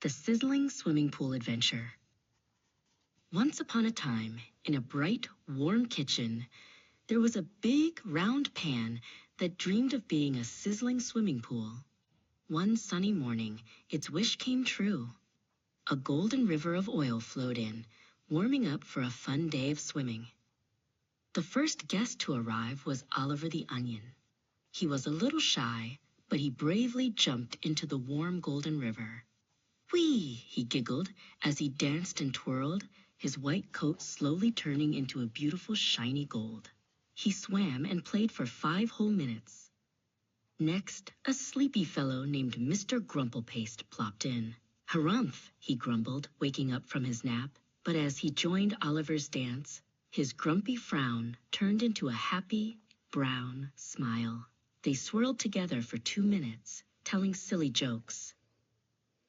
The Sizzling Swimming Pool Adventure. Once upon a time, in a bright, warm kitchen, there was a big, round pan that dreamed of being a sizzling swimming pool. One sunny morning, its wish came true. A golden river of oil flowed in, warming up for a fun day of swimming. The first guest to arrive was Oliver the Onion. He was a little shy, but he bravely jumped into the warm golden river. Whee! He giggled as he danced and twirled, his white coat slowly turning into a beautiful shiny gold. He swam and played for 5 whole minutes. Next, a sleepy fellow named Mr. Grumplepaste plopped in. "Harumph," he grumbled, waking up from his nap, but as he joined Oliver's dance, his grumpy frown turned into a happy, brown smile. They swirled together for 2 minutes, telling silly jokes.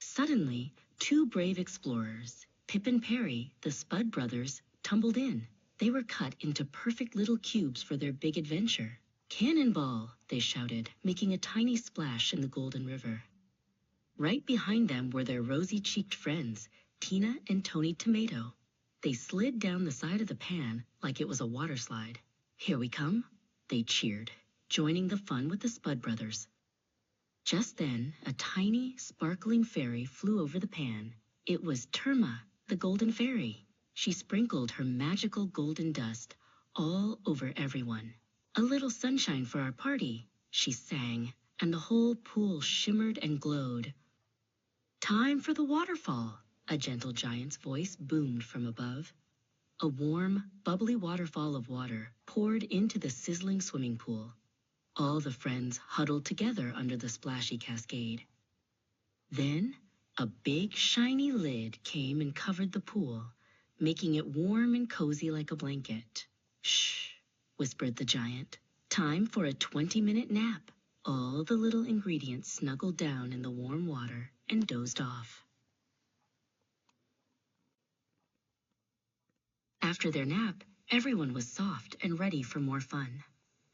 Suddenly, 2 brave explorers, Pip and Perry, the Spud brothers, tumbled in. They were cut into perfect little cubes for their big adventure. "Cannonball!" they shouted, making a tiny splash in the golden river. Right behind them were their rosy-cheeked friends, Tina and Tony Tomato. They slid down the side of the pan like it was a water slide. "Here we come!" they cheered, joining the fun with the Spud brothers. Just then, a tiny, sparkling fairy flew over the pan. It was Terma, the golden fairy. She sprinkled her magical golden dust all over everyone. "A little sunshine for our party," she sang, and the whole pool shimmered and glowed. "Time for the waterfall," a gentle giant's voice boomed from above. A warm, bubbly waterfall of water poured into the sizzling swimming pool. All the friends huddled together under the splashy cascade. Then, a big, shiny lid came and covered the pool, making it warm and cozy like a blanket. "Shh," whispered the giant. "Time for a 20-minute nap." All the little ingredients snuggled down in the warm water and dozed off. After their nap, everyone was soft and ready for more fun.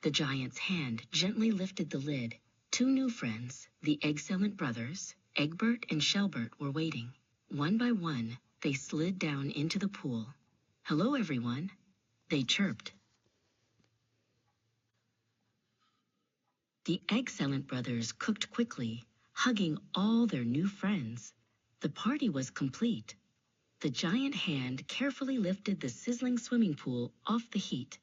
The giant's hand gently lifted the lid. 2 new friends, the Eggcellent brothers, Egbert and Shellbert, were waiting. One by one, they slid down into the pool. "Hello, everyone," they chirped. The Eggcellent brothers cooked quickly, hugging all their new friends. The party was complete. The giant hand carefully lifted the sizzling swimming pool off the heat.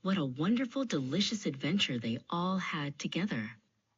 What a wonderful, delicious adventure they all had together.